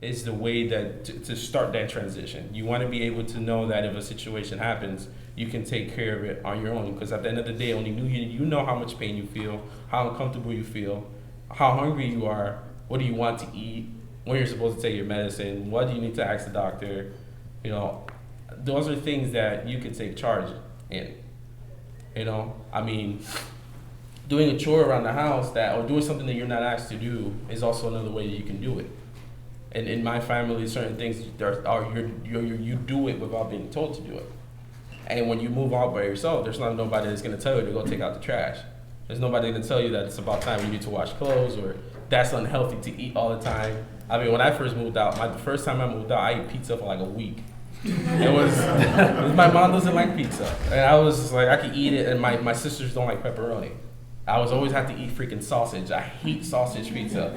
is the way that to start that transition. You want to be able to know that if a situation happens, you can take care of it on your own. Because at the end of the day, only you know how much pain you feel, how uncomfortable you feel, how hungry you are, what do you want to eat, when you're supposed to take your medicine, what do you need to ask the doctor. You know, those are things that you can take charge in. You know, I mean, doing a chore around the house or doing something that you're not asked to do is also another way that you can do it. And in my family, certain things you do it without being told to do it. And when you move out by yourself, there's not nobody that's gonna tell you to go take out the trash. There's nobody gonna tell you that it's about time you need to wash clothes or that's unhealthy to eat all the time. I mean, when I first moved out, the first time I moved out, I ate pizza for like a week. It was my mom doesn't like pizza, and I was just like, I could eat it, and my sisters don't like pepperoni. I was always have to eat freaking sausage. I hate sausage pizza,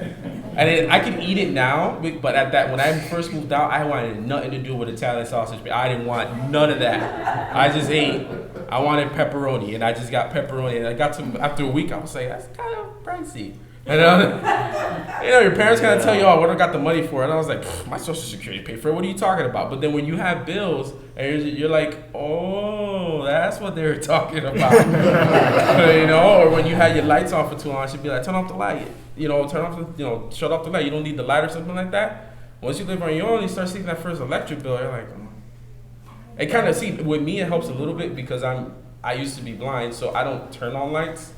and I can eat it now, but when I first moved out, I wanted nothing to do with Italian sausage. I didn't want none of that. I just ate. I wanted pepperoni, and I just got pepperoni, and I got to after a week, I was like, that's kind of pricey. And your parents kind of tell you, oh, what I got the money for, and I was like, my social security paid for it. What are you talking about? But then when you have bills, and you're like, oh, that's what they're talking about, Or when you had your lights on for too long, she'd be like, turn off the light, shut off the light. You don't need the light or something like that. Once you live on your own, you start seeing that first electric bill. You're like, it kind of with me, it helps a little bit because I used to be blind, so I don't turn on lights.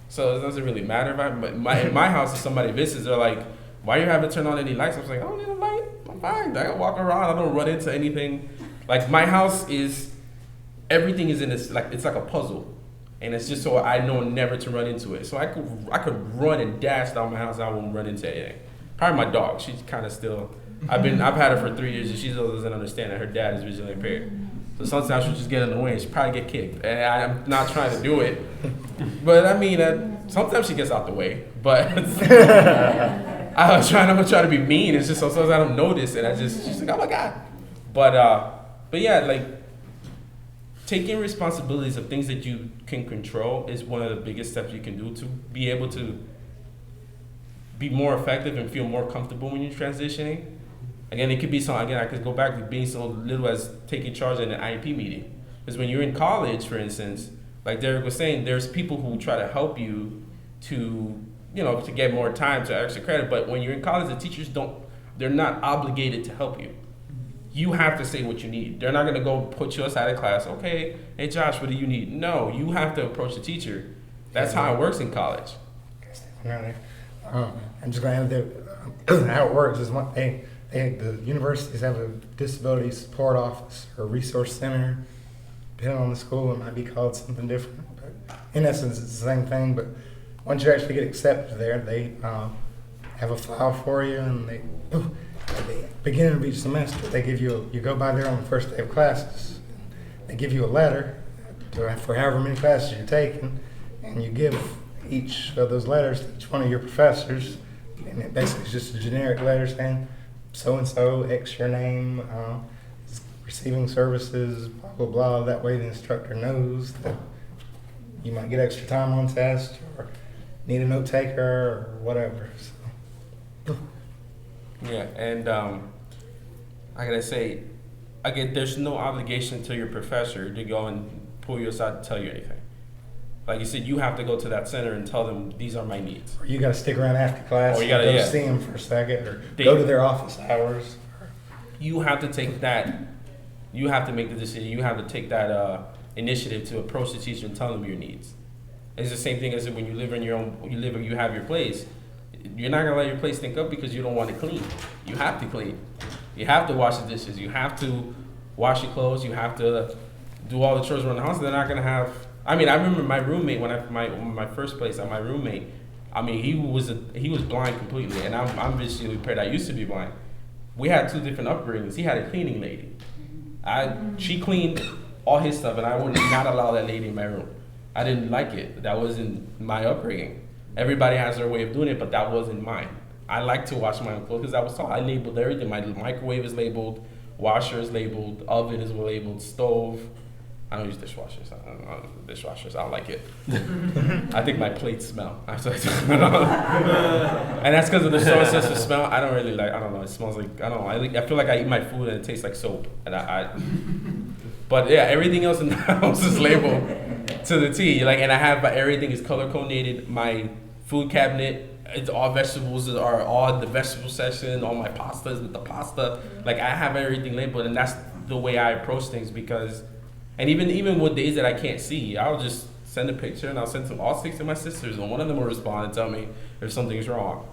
So it doesn't really matter in my house, if somebody visits, they're like, why you haven't turned on any lights? I was like, I don't need a light. I'm fine. I can walk around. I don't run into anything. Like my house everything is in this, like, it's like a puzzle. And it's just so I know never to run into it. So I could run and dash down my house. I won't run into anything. Probably my dog. She's kind of still, I've had her for 3 years and she still doesn't understand that her dad is visually impaired. So sometimes she'll just get in the way and she'll probably get kicked. And I'm not trying to do it. But I mean, sometimes she gets out the way. But I'm try to be mean. It's just sometimes I don't notice and she's like, oh my God. But yeah, like taking responsibilities of things that you can control is one of the biggest steps you can do to be able to be more effective and feel more comfortable when you're transitioning. Again, it could be I could go back to being so little as taking charge in an IEP meeting. Because when you're in college, for instance, like Derek was saying, there's people who try to help you to get more time to extra credit. But when you're in college, the teachers they're not obligated to help you. You have to say what you need. They're not going to go put you aside of class. Okay, hey Josh, what do you need? No, you have to approach the teacher. That's how it works in college. I'm just going to add how it works is the universities have a disability support office or resource center. Depending on the school, it might be called something different. But in essence, it's the same thing. But once you actually get accepted there, they have a file for you, and at the beginning of each semester, they give you you go by there on the first day of classes. They give you a letter for however many classes you're taking, and you give each of those letters to each one of your professors, and it basically is just a generic letter saying, so-and-so, X your name, receiving services, blah, blah, blah. That way the instructor knows that you might get extra time on test or need a note taker or whatever. So. Yeah, and I gotta say, again, there's no obligation to your professor to go and pull you aside to tell you anything. Like you said, you have to go to that center and tell them these are my needs. Or you got to stick around after class. Or you got to see them for a second, or go to their office hours. You have to take that. You have to make the decision. You have to take that initiative to approach the teacher and tell them your needs. It's the same thing as when you live in your own. You have your place. You're not gonna let your place stink up because you don't want to clean. You have to clean. You have to wash the dishes. You have to wash your clothes. You have to do all the chores around the house. They're not gonna have. I mean, I remember my roommate my first place. My roommate, I mean, he was blind completely, and I'm visually impaired. I used to be blind. We had two different upbringings. He had a cleaning lady. She cleaned all his stuff, and I would not allow that lady in my room. I didn't like it. That wasn't my upbringing. Everybody has their way of doing it, but that wasn't mine. I like to wash my own clothes because I was taught. I labeled everything. My microwave is labeled, washer is labeled, oven is labeled, stove. I don't use dishwashers. I don't like it. I think my plates smell. And that's because of the sauce the smell. I don't really like. I don't know. It smells like I don't know. I feel like I eat my food and it tastes like soap. And but yeah, everything else in the house is labeled to the T. Like, and I have everything is color coordinated. My food cabinet. It's all vegetables are all the vegetable section. All my pastas with the pasta. Like I have everything labeled, and that's the way I approach things because. And even with days that I can't see, I'll just send a picture and I'll send all 6 of my sisters, and one of them will respond and tell me if something's wrong.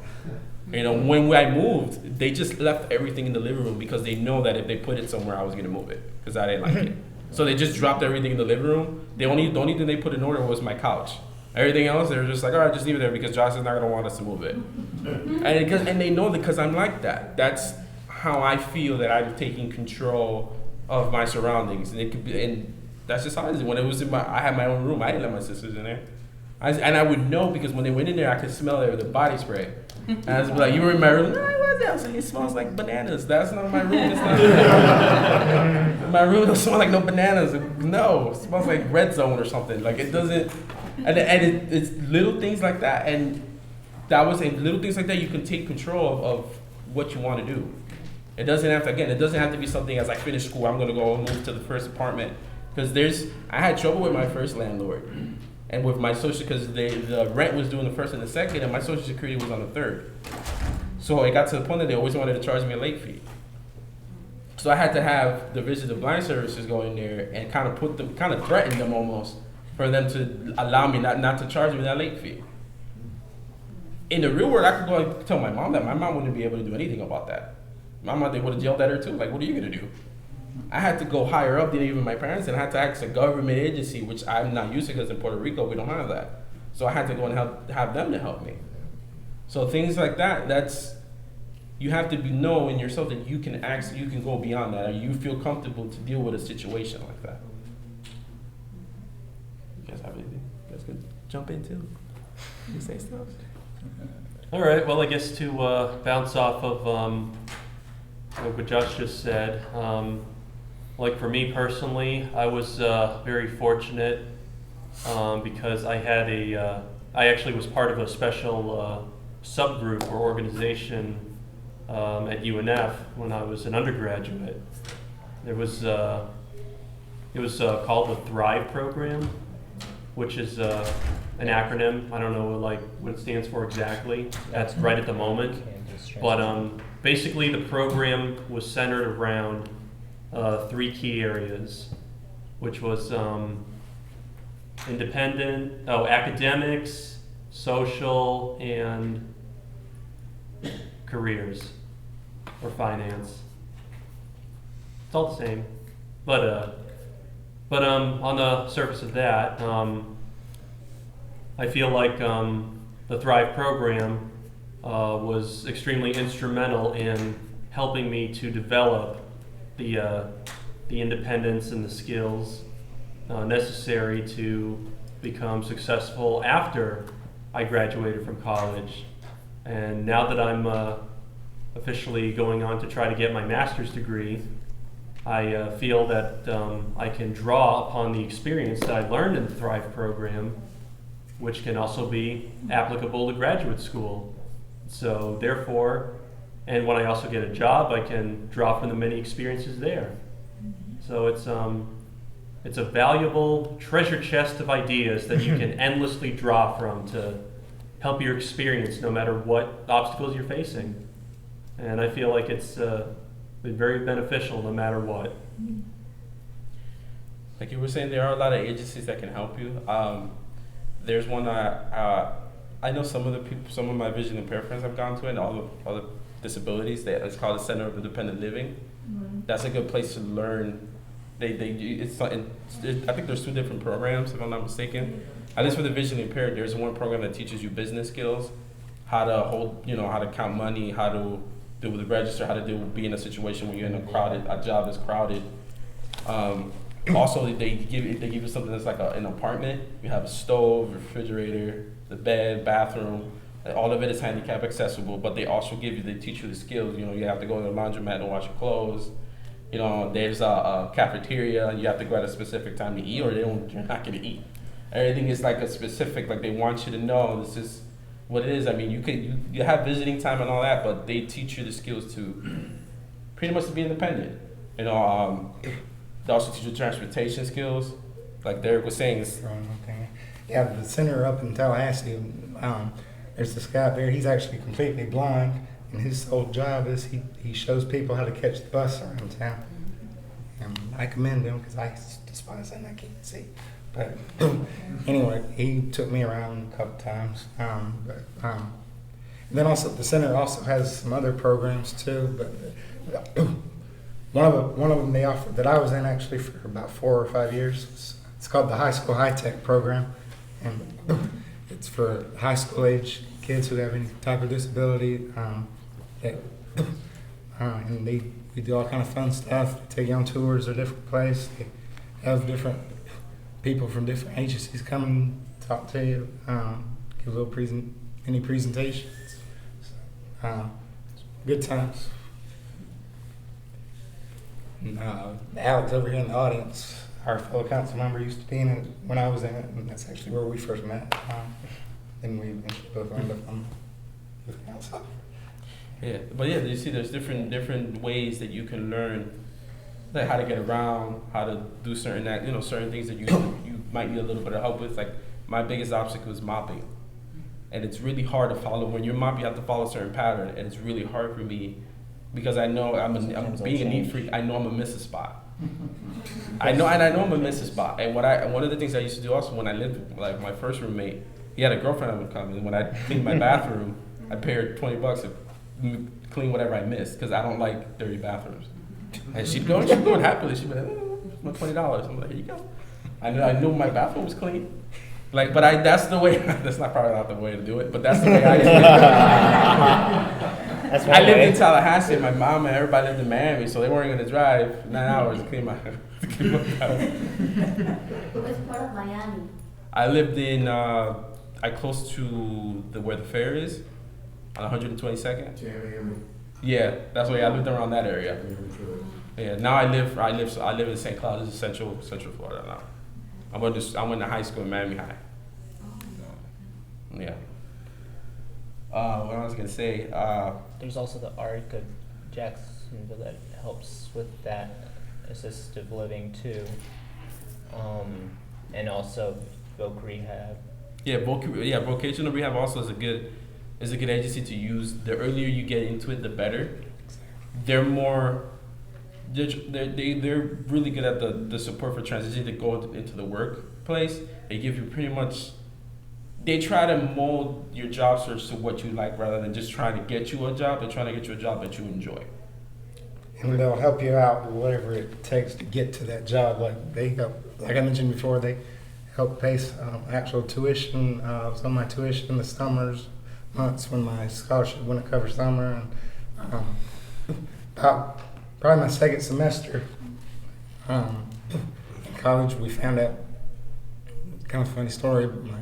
You know, when I moved, they just left everything in the living room because they know that if they put it somewhere, I was gonna move it because I didn't like it. So they just dropped everything in the living room. The only thing they put in order was my couch. Everything else, they were just like, all right, just leave it there because Josh is not gonna want us to move it. And they know that because I'm like that. That's how I feel that I'm taking control of my surroundings, and it could be, and that's just how it is. When it was I had my own room. I didn't let my sisters in there, and I would know because when they went in there, I could smell it with the body spray. And I was like, "You were in my room? No, I wasn't." I was like, "It smells like bananas. That's not my room. It's not my room. Don't smell like no bananas. No, it smells like Red Zone or something. Like it doesn't." It's little things like that, and little things like that. You can take control of what you want to do. It doesn't have to be something as I finish school, I'm gonna go and move to the first apartment. Because I had trouble with my first landlord. And with my social, because the rent was due on the first and the second, and my social security was on the third. So it got to the point that they always wanted to charge me a late fee. So I had to have the Visitor Blind Services go in there and kind of threaten them almost for them to allow me not to charge me that late fee. In the real world, I could go and tell my mom that. My mom wouldn't be able to do anything about that. My mom, they would have yelled at her too. Like, what are you gonna do? I had to go higher up than even my parents, and I had to ask a government agency, which I'm not used to because in Puerto Rico we don't have that. So I had to go and have them to help me. So things like that. You have to know in yourself that you can go beyond that, or you feel comfortable to deal with a situation like that. You guys have anything? You guys could jump in too. You say stuff. All right. Well, I guess to bounce off of what Josh just said, like for me personally, I was very fortunate because I actually was part of a special subgroup or organization at UNF when I was an undergraduate. It was called the Thrive Program, which is an acronym. I don't know what it stands for exactly. That's right at the moment. But basically, the program was centered around 3 key areas, which was academics, social, and careers or finance. It's all the same, but on the surface of that, I feel like the Thrive program was extremely instrumental in helping me to develop the independence and the skills necessary to become successful after I graduated from college. And now that I'm officially going on to try to get my master's degree, I feel that I can draw upon the experience that I learned in the Thrive program, which can also be applicable to graduate school. So therefore, and when I also get a job, I can draw from the many experiences there. So it's a valuable treasure chest of ideas that you can endlessly draw from to help your experience no matter what obstacles you're facing. And I feel like it's been very beneficial no matter what. Like you were saying, there are a lot of agencies that can help you. There's one I know some of my vision impaired friends have gone to it, and all the disabilities. It's called the Center of Independent Living. Mm-hmm. That's a good place to learn. I think there's 2 different programs, if I'm not mistaken. At least for the vision impaired, there's one program that teaches you business skills, how to count money, how to deal with the register, how to be in a situation where you're in a job that's crowded. Also, they give you something that's like an apartment. You have a stove, refrigerator, the bed, bathroom. All of it is handicap accessible, but they teach you the skills. You have to go to the laundromat and wash your clothes. You know, there's a cafeteria, and you have to go at a specific time to eat, or you're not going to eat. Everything is like a specific, like they want you to know this is what it is. I mean, you have visiting time and all that, but they teach you the skills to pretty much to be independent. You know, they also teach you transportation skills, like Derek was saying. Okay. Yeah, the center up in Tallahassee, there's this guy up there, he's actually completely blind, and his sole job is he shows people how to catch the bus around town. I commend him because I despise that and I can't see. But anyway, he took me around a couple times. Then also the center also has some other programs too. But one of them they offered that I was in actually for about 4 or 5 years. It's called the High School High Tech program, and it's for high school age kids who have any type of disability. And we do all kind of fun stuff. They take you on tours of different places. They have different people from different agencies come and talk to you, give a little mini presentations. Good times. And, Alex over here in the audience, our fellow council member, used to be in it when I was in it, and that's actually where we first met. Then we eventually both ended up on the council. Yeah, but yeah, you see, there's different ways that you can learn, like how to get around, how to do certain certain things that you might need a little bit of help with. Like my biggest obstacle is mopping, and it's really hard to follow. When you're mopping, you have to follow a certain pattern, and it's really hard for me because I know I'm being a neat freak. I know I'm gonna miss a spot. I know I'm gonna miss a spot. And one of the things I used to do also when I lived, like my first roommate, he had a girlfriend that would come, and when I cleaned my bathroom, I paid her $20 to clean whatever I missed because I don't like dirty bathrooms. And she'd do it happily. She'd be like, my $20. I'm like, here you go. I knew my bathroom was clean. Like, but that's the way. That's probably not the way to do it, but that's the way I used to do it. I lived in Tallahassee. My mom and everybody lived in Miami, so they weren't going to drive 9 hours to clean my bathroom. Which part of Miami? I lived in close to where the fair is, on 122nd. Yeah, that's where I lived around that area. Yeah, now I live in St. Cloud. This is Central Florida now. I went to high school in Miami High. Yeah. What I was gonna say. There's also the ARC of Jacksonville that helps with that assistive living too, and also Voc Rehab. Yeah, vocational rehab also is a good agency to use. The earlier you get into it, the better. They're really good at the support for transition to go into the workplace. They give you pretty much. They try to mold your job search to what you like rather than just trying to get you a job. They're trying to get you a job that you enjoy. And they'll help you out with whatever it takes to get to that job. Like they help, like I mentioned before, they help pay actual tuition. Some of my tuition in the months when my scholarship wouldn't cover summer. And probably my second semester in college, we found out, kind of funny story, but my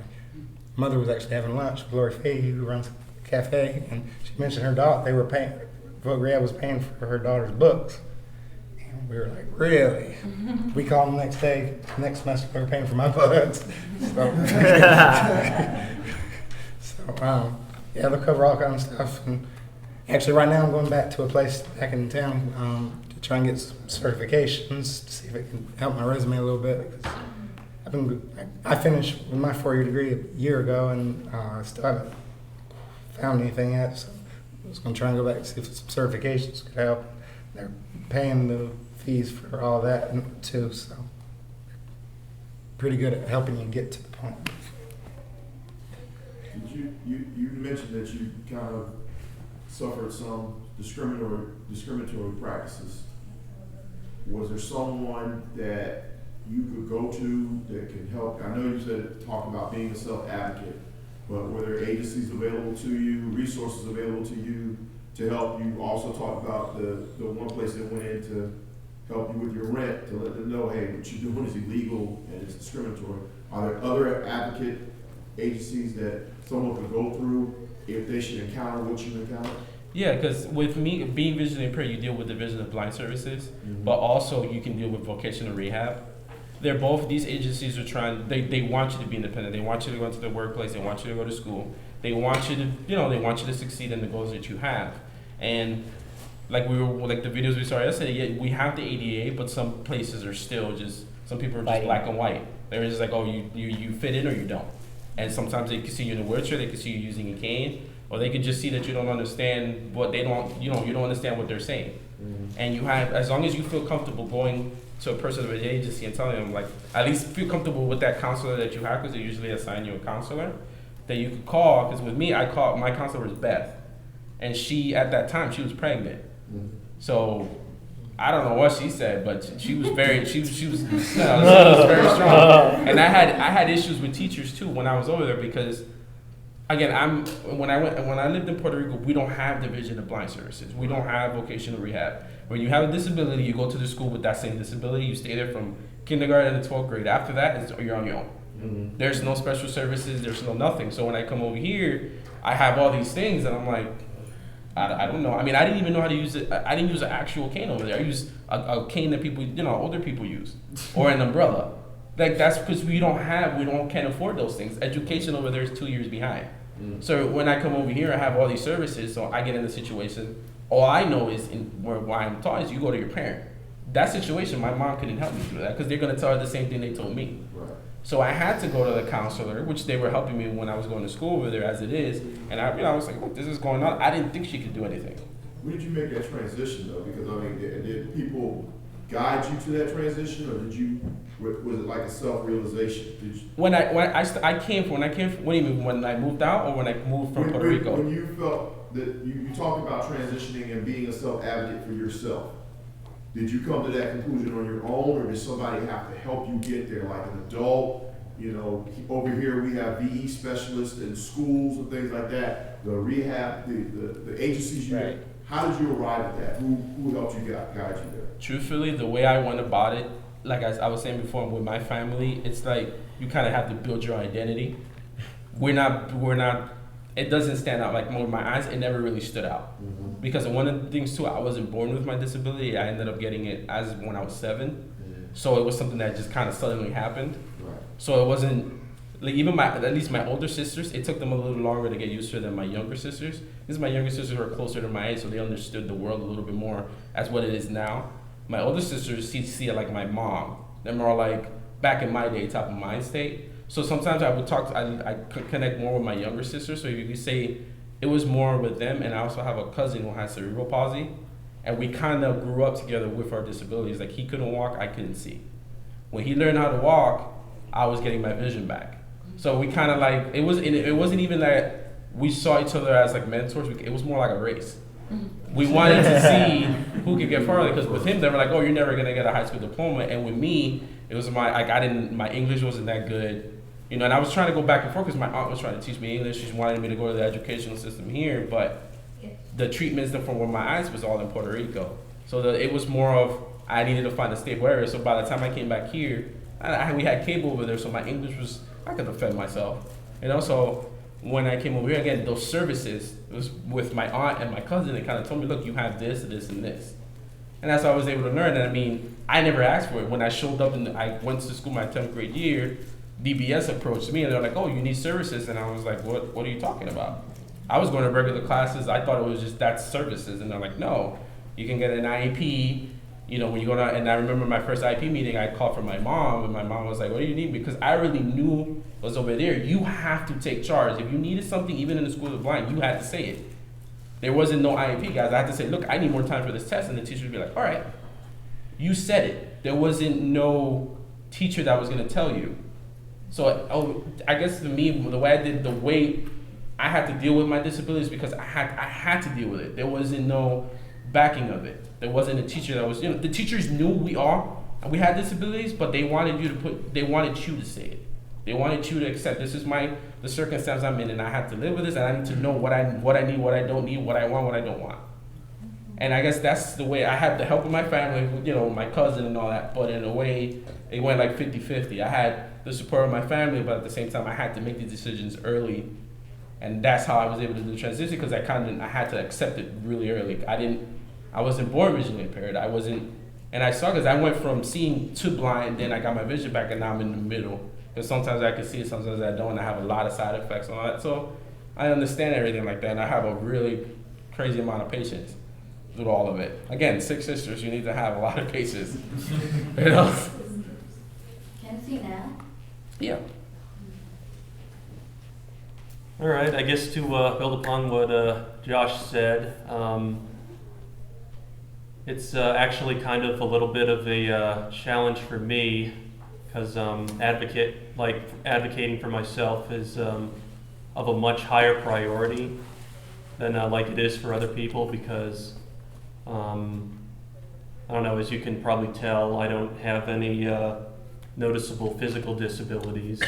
mother was actually having lunch with Lori Fahey, who runs a cafe, and she mentioned her daughter, Voc Rehab was paying for her daughter's books. And we were like, really? We called them the next semester, they were paying for my books. Yeah, they'll cover all kinds of stuff. And actually, right now I'm going back to a place back in town to try and get some certifications to see if it can help my resume a little bit. Because I finished with my 4-year degree a year ago, and I still haven't found anything yet. So I was going to try and go back and see if some certifications could help. They're paying the fees for all that too, so pretty good at helping you get to the point. You mentioned that you kind of suffered some discriminatory practices. Was there someone that you could go to that could help? I know you said talk about being a self-advocate, but were there agencies available to you, resources available to you to help you? Also talk about the one place that went in to help you with your rent, to let them know, hey, what you're doing is illegal and it's discriminatory. Are there other advocate agencies that someone could go through if they should encounter what you encountered? Yeah, because with me being visually impaired, you deal with Division of Blind Services, Mhm. but also you can deal with vocational rehab. They're both, these agencies are trying, they want you to be independent. They want you to go into the workplace. They want you to go to school. They want you to, they want you to succeed in the goals that you have. And like the videos we saw yesterday, yeah, we have the ADA, but some places are still just, some people are just Fighting. black and white. They're just like, oh, you fit in or you don't. And sometimes they can see you in a wheelchair, they can see you using a cane, or they can just see that you don't understand what they don't, you don't understand what they're saying. And you have, as long as you feel comfortable going to a person of an agency and telling them, like, at least feel comfortable with that counselor that you have, because they usually assign you a counselor, that you could call, because with me, my counselor was Beth. And she, at that time, she was pregnant. So, I don't know what she said, but she was very, she was very strong. And I had issues with teachers too when I was over there, because again, when I lived in Puerto Rico, we don't have Division of Blind Services. We don't have vocational rehab. When you have a disability, you go to the school with that same disability. You stay there from kindergarten to 12th grade. After that, you're on your own. There's no special services. There's no nothing. So when I come over here, I have all these things, and I'm like, I don't know. I mean, I didn't even know how to use it. I didn't use an actual cane over there. I used a cane that people, older people use, or an umbrella. Like, that's because we can't afford those things. Education over there is 2 years behind. So when I come over here, I have all these services, so I get in the situation. All I know is, why I'm taught is you go to your parent. That situation, my mom couldn't help me through that, because they're going to tell her the same thing they told me. Right. So I had to go to the counselor, which they were helping me when I was going to school over there as it is. And I was like, look, this is going on. I didn't think she could do anything. When did you make that transition though? Because I mean, did people guide you to that transition, or was it like a self-realization? When I came from, what do you mean, when I moved out or when I moved from Puerto Rico? When you felt that you talked about transitioning and being a self-advocate for yourself, did you come to that conclusion on your own, or did somebody have to help you get there, like an adult? Over here we have VE specialists in schools and things like that, the rehab, the agencies you Right. have. How did you arrive at that? Who helped you guide you there? Truthfully, the way I went about it, like I was saying before with my family, it's like you kind of have to build your identity. We're not, it doesn't stand out. Like with my eyes, it never really stood out. Because one of the things too, I wasn't born with my disability. I ended up getting it when I was 7. So it was something that just kind of suddenly happened. Right. So it wasn't, like even at least my older sisters, it took them a little longer to get used to it than my younger sisters. Because my younger sisters were closer to my age, so they understood the world a little bit more as what it is now. My older sisters see it like my mom. They're more like back in my day, top of mind state. So sometimes I would I could connect more with my younger sisters. So you could say it was more with them. And I also have a cousin who has cerebral palsy. And we kind of grew up together with our disabilities. Like he couldn't walk, I couldn't see. When he learned how to walk, I was getting my vision back. So we kind of like, it wasn't even that we saw each other as like mentors. It was more like a race. We wanted to see who could get farther, because with him they were like, oh, you're never gonna get a high school diploma. And with me, it was my English wasn't that good. And I was trying to go back and forth because my aunt was trying to teach me English. She wanted me to go to the educational system here, but the treatments from where my eyes was all in Puerto Rico. So it was more of, I needed to find a stable area. So by the time I came back here, we had cable over there, so my English was, I could defend myself. And also, when I came over here, again, those services, it was with my aunt and my cousin, they kind of told me, look, you have this, this, and this. And that's how I was able to learn. And I mean, I never asked for it. When I showed up and I went to school my 10th grade year, DBS approached me and they're like, oh, you need services. And I was like, what are you talking about? I was going to regular classes. I thought it was just that services. And they're like, no, you can get an IEP. When you go to, and I remember my first IEP meeting, I called for my mom, and my mom was like, what do you need? Because I really knew it was over there. You have to take charge. If you needed something, even in the school of the blind, you had to say it. There wasn't no IEP, guys. I had to say, look, I need more time for this test. And the teacher would be like, all right, you said it. There wasn't no teacher that was going to tell you. So I guess to me, the way I had to deal with my disabilities, because I had to deal with it. There wasn't no backing of it. There wasn't a teacher that was, the teachers knew we had disabilities, but they wanted you to say it. They wanted you to accept, this is the circumstance I'm in, and I have to live with this, and I need to know what I need, what I don't need, what I want, what I don't want. And I guess that's the way I had the help of my family, my cousin and all that, but in a way, it went like 50-50. I had the support of my family, but at the same time, I had to make these decisions early And that's how I was able to do the transition because I had to accept it really early. I wasn't born visually impaired. And I saw because I went from seeing to blind, then I got my vision back, and now I'm in the middle. Because sometimes I can see it, sometimes I don't, and I have a lot of side effects on that. So I understand everything like that, and I have a really crazy amount of patience through all of it. Again, 6 sisters, you need to have a lot of patience. You know? Can you see now? Yeah. All right, I guess to build upon what Josh said, it's actually kind of a little bit of a challenge for me because advocating for myself is of a much higher priority than like it is for other people because I don't know, as you can probably tell, I don't have any noticeable physical disabilities.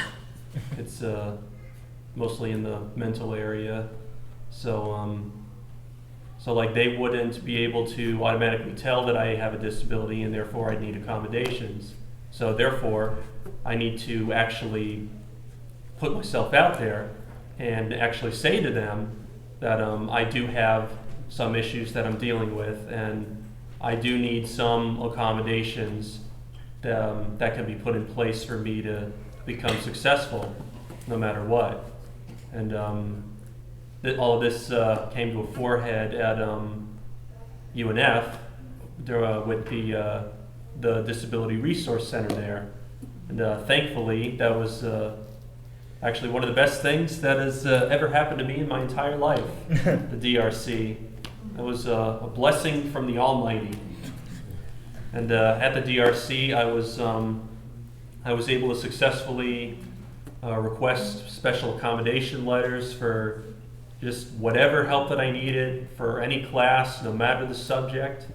It's mostly in the mental area. So like they wouldn't be able to automatically tell that I have a disability and therefore I need accommodations. So therefore I need to actually put myself out there and actually say to them that I do have some issues that I'm dealing with and I do need some accommodations that can be put in place for me to become successful no matter what. And all of this came to a forehead at UNF with the Disability Resource Center there. And thankfully, that was actually one of the best things that has ever happened to me in my entire life, the DRC. It was a blessing from the Almighty. And at the DRC, I was able to successfully request special accommodation letters for just whatever help that I needed for any class, no matter the subject.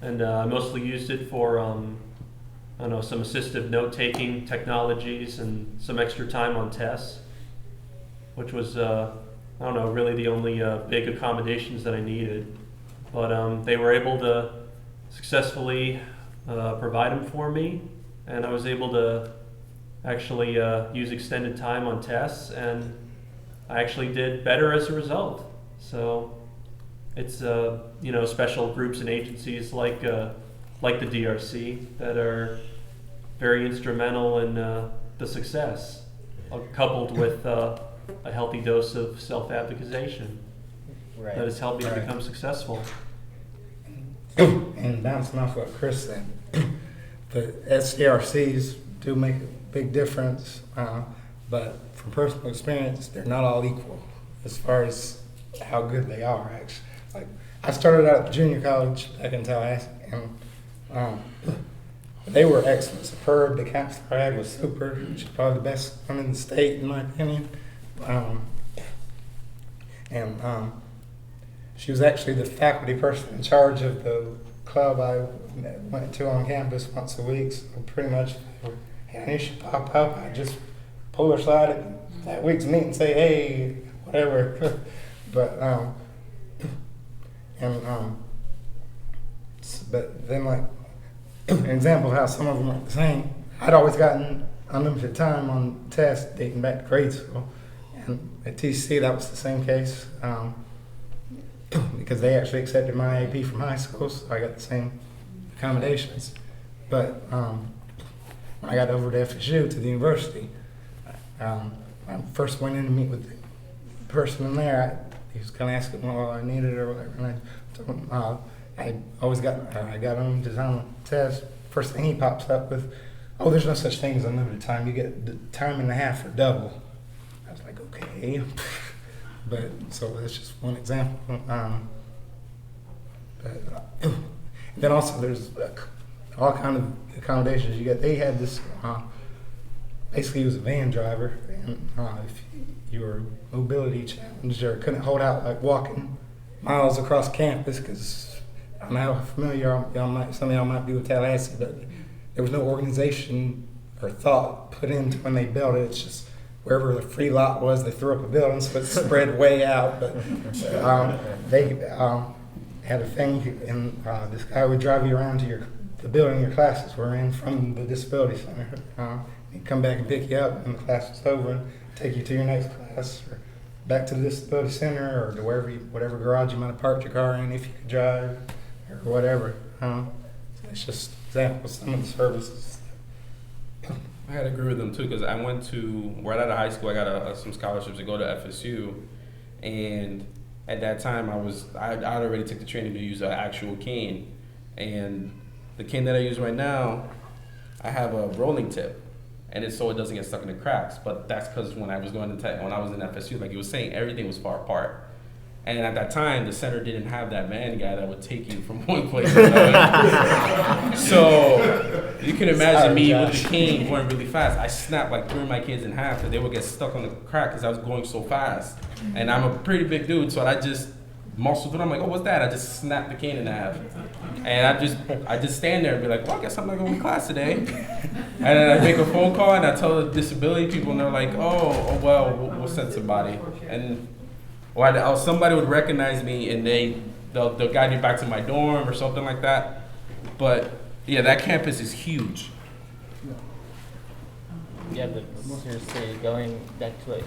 And I mostly used it for, I don't know, some assistive note-taking technologies and some extra time on tests, which was, I don't know, really the only big accommodations that I needed. But they were able to successfully provide them for me, and I was able to actually use extended time on tests, and I actually did better as a result. So it's special groups and agencies like the DRC that are very instrumental in the success, coupled with a healthy dose of self-advocation Right. that has helped me to Right. become successful. And bouncing off what Chris said, the SDRCs do make a big difference, but from personal experience, they're not all equal as far as how good they are, actually. Like, I started out at junior college back in Tallahassee, and they were excellent, superb. The counselor I had was super. She's probably the best one in the state, in my opinion. She was actually the faculty person in charge of the club I went to on campus once a week. So pretty much, if an issue pop up, I just pull her aside at that week's meeting and say, hey, whatever. But then, like, an example of how some of them are the same, I'd always gotten unlimited time on tests dating back to grade school. And at TC, that was the same case. Because they actually accepted my AP from high school, so I got the same accommodations. But when I got over to FSU, to the university, I first went in to meet with the person in there. He was kind of asking what I needed or whatever, and I told him I got on design test. First thing he pops up with, oh, there's no such thing as unlimited time. You get the time and a half for double. I was like, okay. But so that's just one example. Then also there's all kind of accommodations you get. They had this. Basically, he was a van driver, and if you were mobility challenged or couldn't hold out like walking miles across campus, because I don't know how familiar some of y'all might be with Tallahassee, but there was no organization or thought put into when they built it. It's just wherever the free lot was, they threw up a building, so it spread way out. But they had a thing, and this guy would drive you around to the building your classes were in from the disability center. He'd come back and pick you up when the class was over and take you to your next class. back to the disability center or to whatever garage you might have parked your car in if you could drive or whatever. It's just examples of some of the services. I gotta agree with them too, because I went to right out of high school. I got some scholarships to go to FSU, and at that time I already took the training to use an actual cane, and the cane that I use right now, I have a rolling tip, and it's so it doesn't get stuck in the cracks. But that's because when I was going to when I was in FSU, like you were saying, everything was far apart. And at that time, the center didn't have that man guy that would take you from one place to another. So you can imagine me with the cane going really fast. I snapped like 3 of my kids in half because they would get stuck on the crack because I was going so fast. And I'm a pretty big dude, so I just muscled through. I'm like, oh, what's that? I just snapped the cane in half. And I just stand there and be like, well, I guess I'm not going to class today. And then I make a phone call and I tell the disability people, and they're like, oh well, we'll send somebody. And or somebody would recognize me and they'll guide me back to my dorm or something like that. But yeah, that campus is huge. Yeah, but seriously, going back to what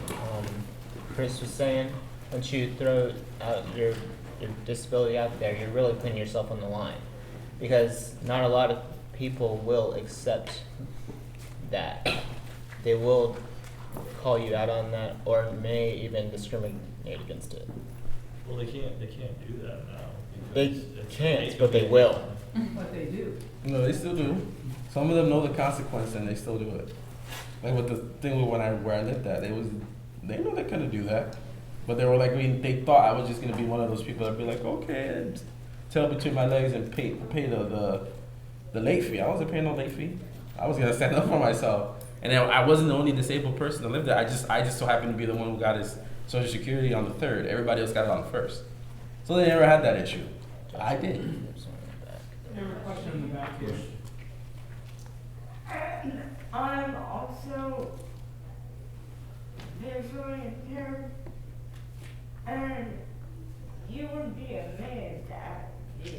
Chris was saying, once you throw out your disability out there, you're really putting yourself on the line, because not a lot of people will accept that. They will call you out on that, or may even discriminate against it. Well, they can't do that now. They because it's can't, but they will. But they do. No, they still do. Some of them know the consequence and they still do it. Like with the thing with where I lived at, they know they couldn't do that, but they were like, they thought I was just gonna be one of those people that'd be like, okay, and tail between my legs and pay the late fee. I wasn't paying no late fee. I was gonna stand up for myself, and then I wasn't the only disabled person that lived there. I just so happened to be the one who got his Social Security on the 3rd. Everybody else got it on the 1st, so they never had that issue. I did. There was a question in the back here. I'm also visually impaired, and you would be amazed at the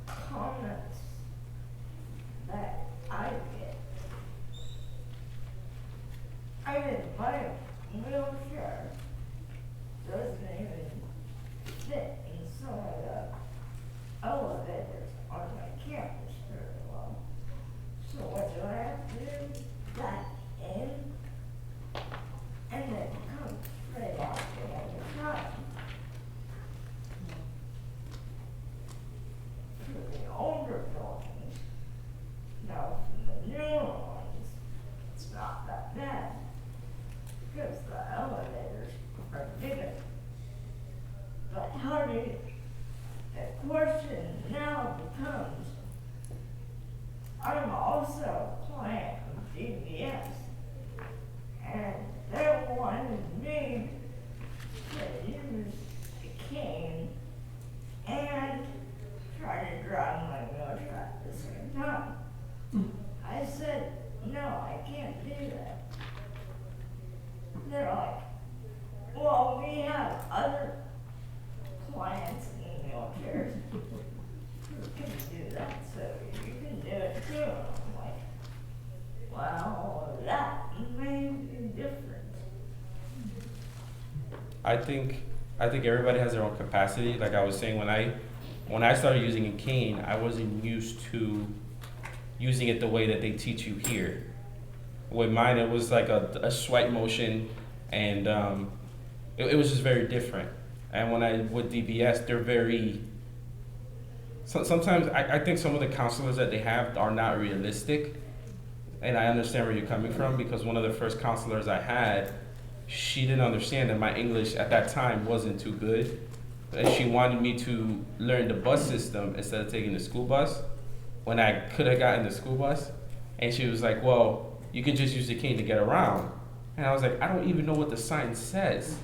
comments that I get. I mean, my wheelchair doesn't even fit in some of the elevators on my campus very well. So what do I have to do? Back in, and then come straight out the other side. For the older buildings, now for the new ones, it's not that bad, because the elevators are bigger. But how do you, the question now becomes, I'm also playing DBS, and they wanted me to use the cane and try to drive my wheelchair at the same time. I said, no, I can't do that. They're like, well, we have other clients in wheelchairs who can do that, so you can do it too. I'm like, well, that may be different. I think everybody has their own capacity. Like I was saying, when I started using a cane, I wasn't used to using it the way that they teach you here. With mine, it was like a swipe motion, and it was just very different. And with DBS, they're very. Sometimes I think some of the counselors that they have are not realistic, and I understand where you're coming from, because one of the first counselors I had, she didn't understand that my English at that time wasn't too good, and she wanted me to learn the bus system instead of taking the school bus, when I could have gotten the school bus. And she was like, well, you can just use the cane to get around. And I was like, I don't even know what the sign says.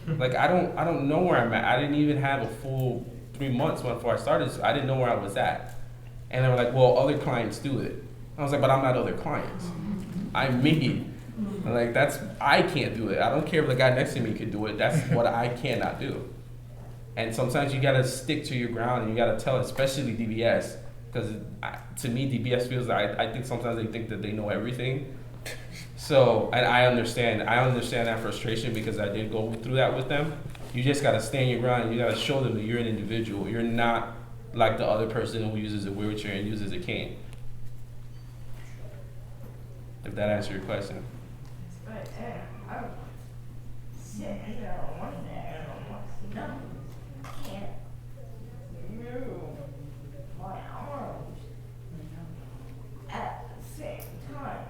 Like, I don't know where I'm at. I didn't even have a full 3 months before I started, so I didn't know where I was at. And they were like, well, other clients do it. I was like, but I'm not other clients. I'm me. Like, I can't do it. I don't care if the guy next to me can do it. That's what I cannot do. And sometimes you gotta stick to your ground, and you gotta tell, especially DBS, because to me, DBS feels like, I think sometimes they think that they know everything. So, and I understand that frustration because I did go through that with them. You just gotta stand your ground. You gotta show them that you're an individual. You're not like the other person who uses a wheelchair and uses a cane. If that answers your question. But I'm sitting there one day and I'm like, no, I can't move my arms at the same time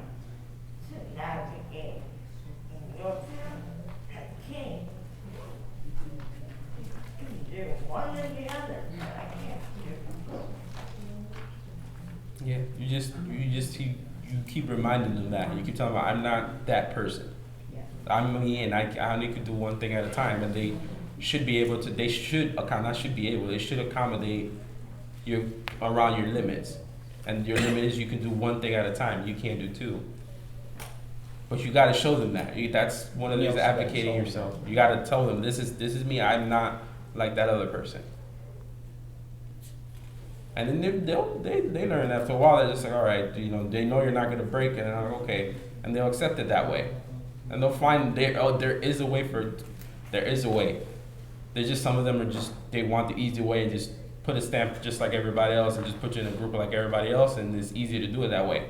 to navigate in wheelchair and cane. You can do one or the other, but I can't do both. Yeah, you keep reminding them that. You keep telling them, I'm not that person. I'm me, and I only could do one thing at a time, and they should be able to. They should accommodate you around your limits, and your limit is you can do one thing at a time. You can't do two. But you got to show them that. That's one of the things of advocating yourself. You got to tell them this is me. I'm not like that other person. And then they learn after a while. They're just like, all right, they know you're not gonna break, and I'm like, okay, and they'll accept it that way, and they'll find there is a way. There's just some of them are just they want the easy way and just put a stamp just like everybody else and just put you in a group like everybody else, and it's easier to do it that way.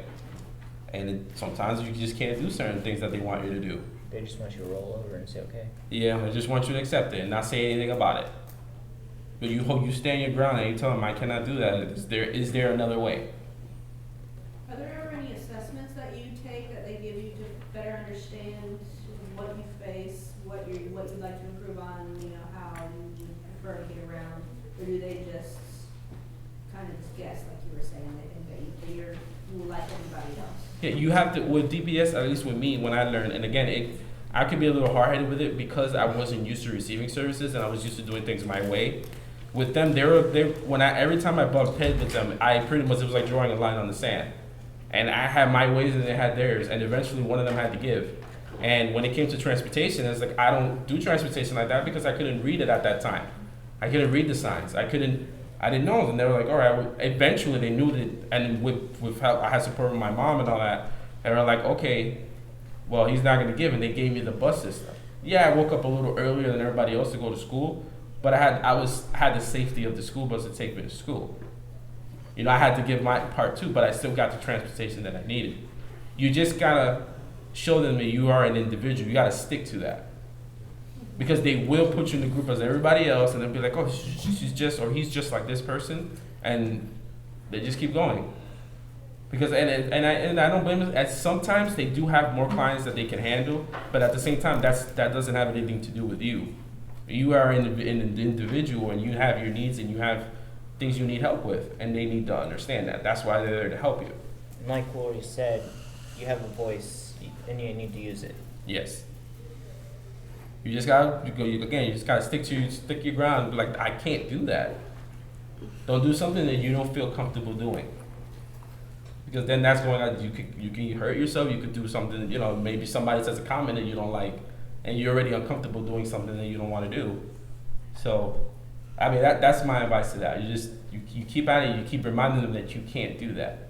And sometimes you just can't do certain things that they want you to do. They just want you to roll over and say okay. Yeah, they just want you to accept it and not say anything about it. But you stand your ground and you tell them, I cannot do that. Is there another way? Are there ever any assessments that you take that they give you to better understand what you face, what you'd like to improve on, how you would prefer to get around? Or do they just kind of just guess, like you were saying, they think that you're like everybody else? Yeah, you have to, with DPS, at least with me, when I learned, and again, I could be a little hard-headed with it because I wasn't used to receiving services and I was used to doing things my way. With them, every time I bumped heads with them, I pretty much, it was like drawing a line on the sand. And I had my ways and they had theirs, and eventually one of them had to give. And when it came to transportation, it's like, I don't do transportation like that because I couldn't read it at that time. I couldn't read the signs. I didn't know. And they were like, all right, eventually they knew that, and with how I had support from my mom and all that, they were like, okay, well, he's not gonna give, and they gave me the bus system. Yeah, I woke up a little earlier than everybody else to go to school, but I had the safety of the school bus to take me to school. I had to give my part too, but I still got the transportation that I needed. You just gotta show them that you are an individual. You gotta stick to that. Because they will put you in the group as everybody else, and they'll be like, oh, she's just, or he's just like this person, and they just keep going. Because, and I don't blame them. Sometimes they do have more clients that they can handle, but at the same time, that doesn't have anything to do with you. You are an individual, and you have your needs, and you have things you need help with, and they need to understand that. That's why they're there to help you. Like Lori said, you have a voice, and you need to use it. Yes. You just gotta you just gotta stick your ground and be like, I can't do that. Don't do something that you don't feel comfortable doing. Because then that's going on, you can hurt yourself, you could do something, maybe somebody says a comment that you don't like, and you're already uncomfortable doing something that you don't want to do. So, I mean, that's my advice to that. You keep at it, you keep reminding them that you can't do that.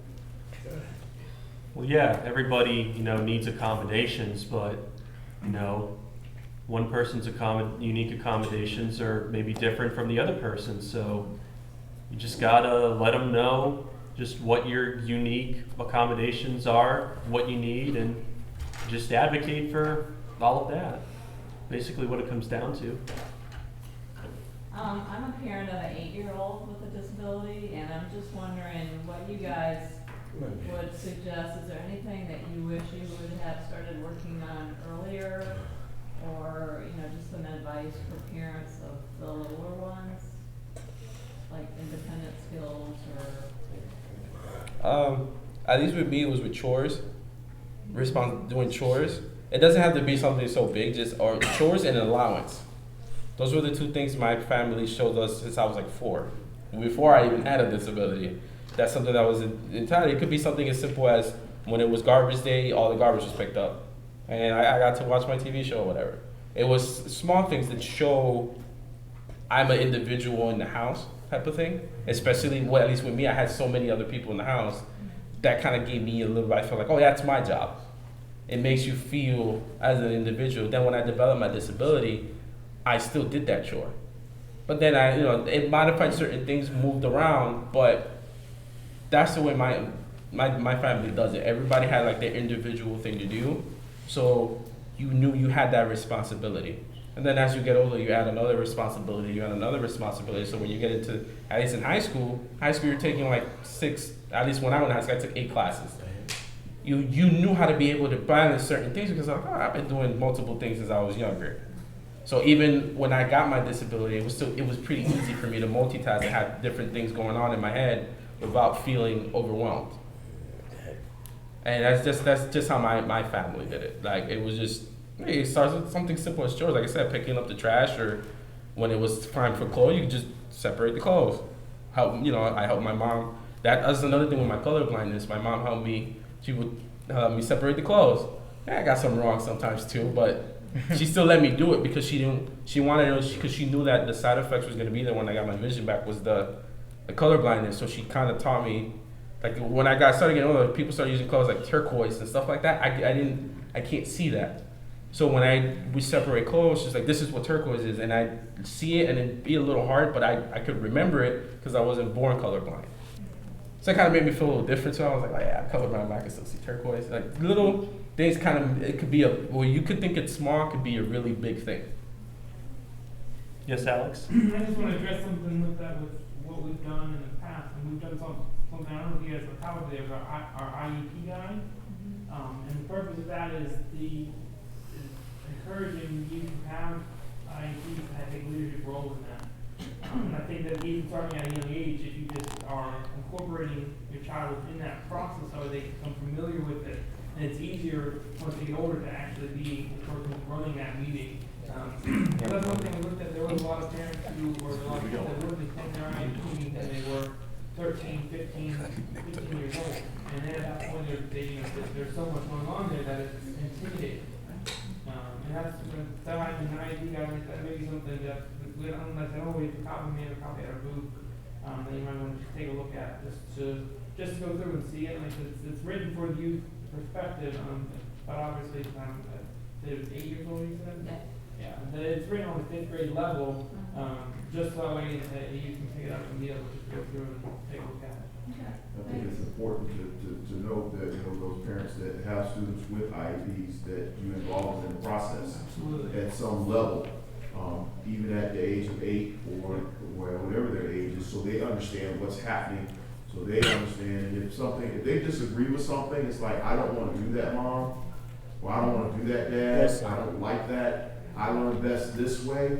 Well, yeah, everybody, needs accommodations, but, one person's unique accommodations are maybe different from the other person. So you just gotta let them know just what your unique accommodations are, what you need, and just advocate for all of that. Basically what it comes down to. I'm a parent of an 8-year-old with a disability, and I'm just wondering what you guys would suggest. Is there anything that you wish you would have started working on earlier, or just some advice for parents of the littler ones, like independent skills or? At least with me, it was with chores, doing chores. It doesn't have to be something so big, or chores and allowance. Those were the two things my family showed us since I was like 4, before I even had a disability. That's something that was entirely, it could be something as simple as when it was garbage day, all the garbage was picked up. And I got to watch my TV show or whatever. It was small things that show I'm an individual in the house type of thing. Especially, at least with me, I had so many other people in the house. That kind of gave me a little, I felt like, oh, that's my job. it makes you feel as an individual. Then when I developed my disability, I still did that chore. But then it modified certain things, moved around, but that's the way my family does it. Everybody had like their individual thing to do. So you knew you had that responsibility. And then as you get older, you add another responsibility, you add another responsibility. So when you get into, at least in high school you're taking like 6, at least when I went to high school, I took 8 classes. You knew how to be able to balance certain things because I've been doing multiple things since I was younger. So even when I got my disability, it was pretty easy for me to multitask and have different things going on in my head without feeling overwhelmed. And that's just how my family did it. Like it was just, it starts with something simple as chores. Like I said, picking up the trash, or when it was time for clothes, you could just separate the clothes. I helped my mom. That's another thing with my color blindness. My mom helped me. She would help me separate the clothes. Yeah, I got something wrong sometimes too, but she still let me do it because she wanted to, because she knew that the side effects was going to be there when I got my vision back was the color blindness. So she kind of taught me, like when I started getting older, people started using colors like turquoise and stuff like that. I can't see that. So when we separate clothes, she's like, this is what turquoise is. And I see it and it'd be a little hard, but I could remember it because I wasn't born colorblind. So it kind of made me feel a little different. So I was like, oh yeah, I'm colorblind, but I can still see turquoise. Like little things it could be you could think it's small, it could be a really big thing. Yes, Alex? I just want to address something with that, with what we've done in the past. And we've done something, I don't know if you guys are covered there, but our IEP guide. And the purpose of that is encouraging you to have IEPs to have a leadership role in that. And I think that even starting at a young age, if you just are incorporating your child within that process so they become familiar with it, and it's easier once they get older to actually be the person running that meeting. So that's one thing we looked at. There was a lot of parents who were a lot of people that wouldn't attend their IEP meeting when they were 13, 15 years old. And then at that point, there's so much going on there that it's intimidating. And that's that having an IEP guide, that may be something that unless I don't wait for copy at our booth, that you might want to take a look at just to go through and see it. Like it's written for the youth perspective, but obviously it was 8 years old. You said, yeah. It's written on the 5th grade level, just so that you can pick it up and be able to just go through and take a look at it. I think it's important to note that, those parents that have students with IEPs, that you involve them in the process. Absolutely. At some level, even at the age of 8 or whatever their age is, so they understand what's happening, so they understand if they disagree with something, it's like, I don't want to do that, Mom, or I don't want to do that, Dad, Yes, I don't like that, I learn best this way.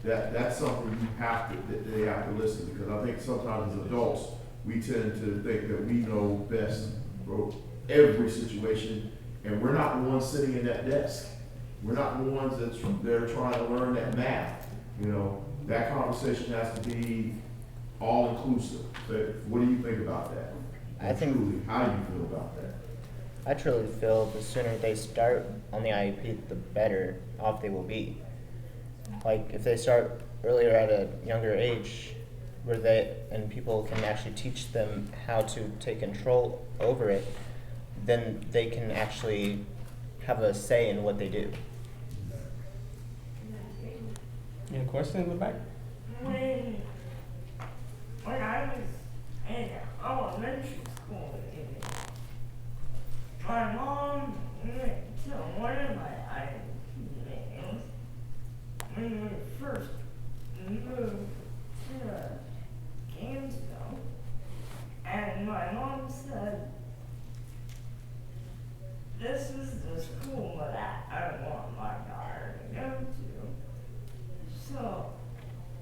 That's something that they have to listen, because I think sometimes as adults, we tend to think that we know best for every situation, and we're not the ones sitting in that desk. We're not the ones that are trying to learn that math. That conversation has to be all inclusive. But what do you think about that? How do you feel about that? I truly feel the sooner they start on the IEP, the better off they will be. Like if they start earlier at a younger age, and people can actually teach them how to take control over it, then they can actually have a say in what they do. You have a question in the back? When I was in elementary school, my mom went to one of my IEP meetings when we first moved to Gainesville, and my mom said, this is the school that I want my daughter to go to. So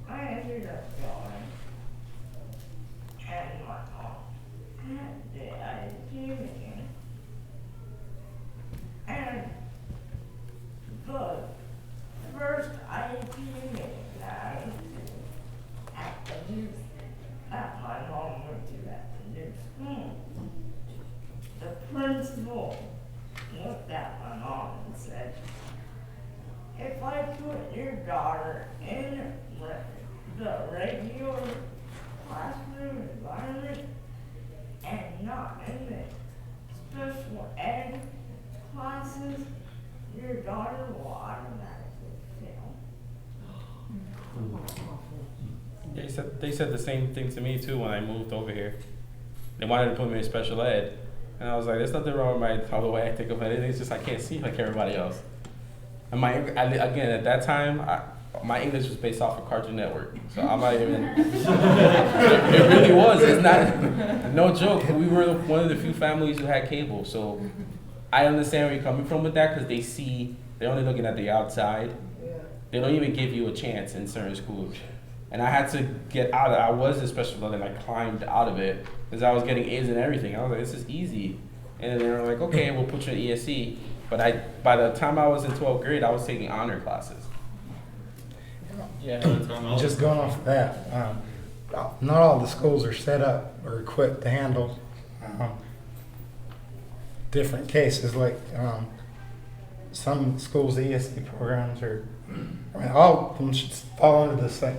I ended up going, and my mom had the IEP meeting, and the first IEP meeting that I went to at the new, that my mom went to at the new school, the principal looked at my mom and said, if I put your daughter in the regular classroom environment, said the same thing to me too when I moved over here. They wanted to put me in special ed, and I was like, "There's nothing wrong with the way I think of it. It's just I can't see like everybody else." And again at that time, my English was based off of Cartoon Network, so I'm not even. It really was. It's not no joke. We were one of the few families who had cable, so I understand where you're coming from with that because they're only looking at the outside. They don't even give you a chance in certain schools. And I had to get out of it. I was in special ed and I climbed out of it because I was getting A's and everything. I was like, this is easy. And then they were like, okay, we'll put you in ESE. But by the time I was in 12th grade, I was taking honor classes. Yeah. Just going off of that, not all the schools are set up or equipped to handle different cases. Like some schools, the ESE programs are, all of them should fall under the same.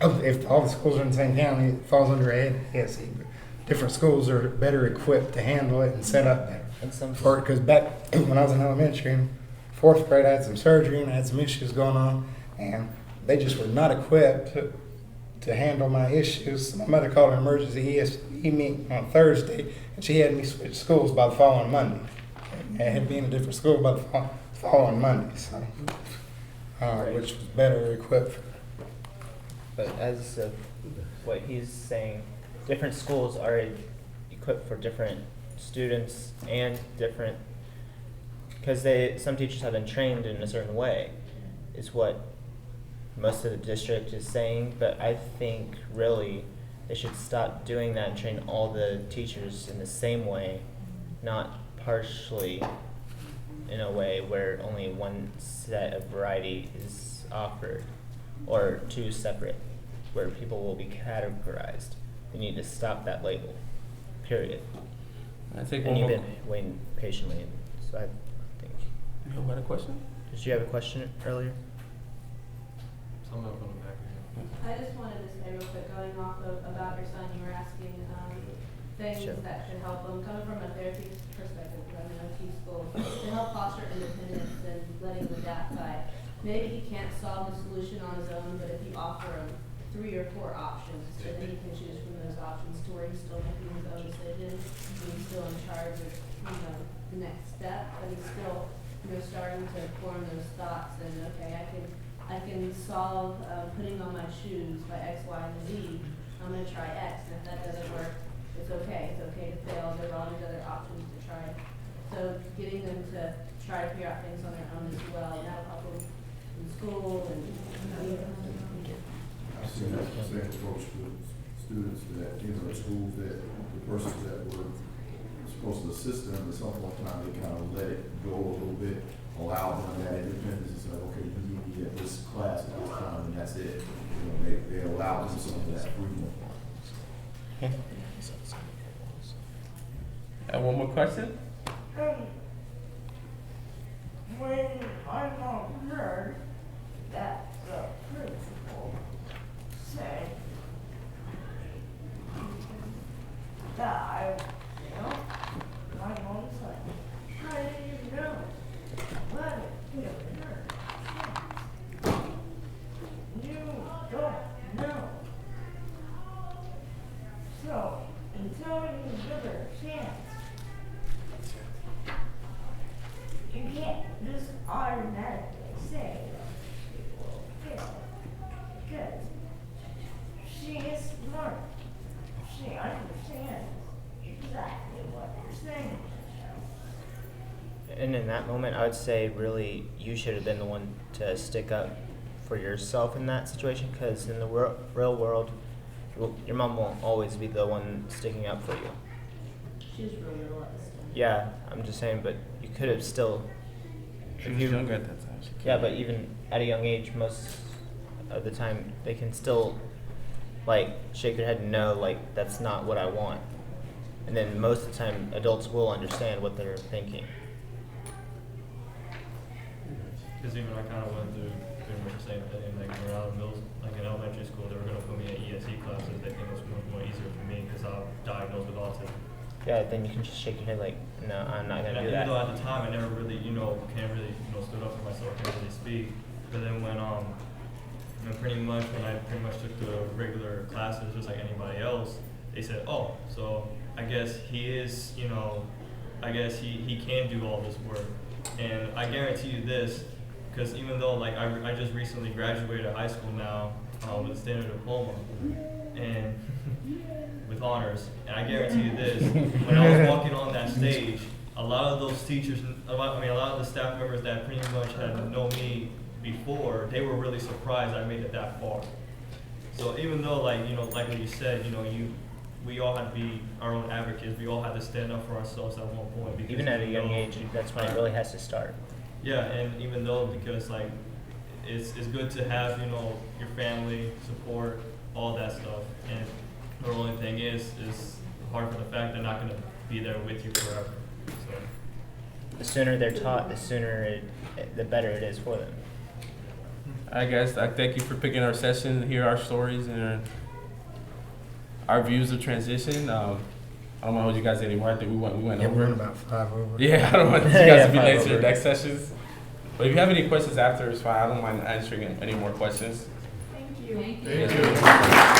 If all the schools are in the same county, it falls under ESE. But different schools are better equipped to handle it and set up better. And some Because back when I was in elementary, in 4th grade, I had some surgery and I had some issues going on, and they just were not equipped to handle my issues. My mother called an emergency ESE meeting on Thursday, and she had me switch schools by the following Monday. And I had to be in a different school by the following Monday, so, which was better equipped. But as of what he's saying, different schools are equipped for different students and different, because some teachers have been trained in a certain way, is what most of the district is saying. But I think really they should stop doing that and train all the teachers in the same way, not partially in a way where only one set of variety is offered, or two separate, where people will be categorized. We need to stop that label, period. I think And one you've more. been waiting patiently, so I think. You got a question? Did you have a question earlier? Someone from the back here. I just wanted to say real quick, going off of about your son, you were asking things Sure. that should help him, coming from a therapy perspective, because I'm in OT school, to help foster independence and letting him adapt side. Maybe he can't solve the solution on his own, but if you offer him 3 or 4 options, so that he can choose from those options to where he's still making his own decisions, and he's still in charge of, the next step, but he's still, starting to form those thoughts and, okay, I can solve putting on my shoes by X, Y, and Z. I'm gonna try X, and if that doesn't work, it's okay. It's okay to fail. There are all these other options to try. So getting them to try to figure out things on their own as well, and that'll help them in school and. I've seen that same approach with students that, at schools that the persons that were supposed to assist them, at some point in time, they kind of let it go a little bit, allow them that independence and say, okay, you need me at this class at this time, and that's it. They allow them some of that freedom. And one more question? When my mom heard that the principal said that my mom's like, how did you know? Let it feel her. You don't know. So, until you give her a chance, you can't just automatically say she will fail, because she is smart. She understands exactly what you're saying. And in that moment, I would say really you should have been the one to stick up for yourself in that situation, because in the real world, your mom won't always be the one sticking up for you. She's really little at this time. Yeah, I'm just saying, but you could have still. She was younger at that time. Yeah, but even at a young age, most of the time, they can still, shake their head and know, that's not what I want. And then most of the time, adults will understand what they're thinking. Because even I kind of went through pretty much the same thing. Like when I was in elementary school, they were going to put me in ESE classes. They think it was more easier for me because I'm diagnosed with autism. Yeah, then you can just shake your head no, I'm not going to do Even that. though at the time I never really, can't really, stood up for myself, can't really speak. But then when And pretty much when I pretty much took the regular classes just like anybody else, they said, oh, so I guess he is, you know, I guess he can do all this work. And I guarantee you this, because even though like I just recently graduated high school now with a standard diploma and with honors, and I guarantee you this, when I was walking on that stage, a lot of those teachers, a lot of the staff members that pretty much had known me before, they were really surprised I made it that far. So even though, like, you know, like what you said, you know, we all had to be our own advocates. We all had to stand up for ourselves at one point. Because Even at a young age, that's when it really has to start. Yeah, and even though, because like, it's good to have, you know, your family support, all that stuff. And the only thing is hard for the fact they're not gonna be there with you forever. So. The sooner they're taught, the better it is for them. I guess I thank you for picking our session, hear our stories and our views of transition. I don't want to hold you guys anymore. I think we went Yeah, over. we're in about 5 over. Yeah, I don't want you guys Yeah, to be 5 late to the over. next sessions. But if you have any questions after, it's fine. I don't mind answering any more questions. Thank you. Yes.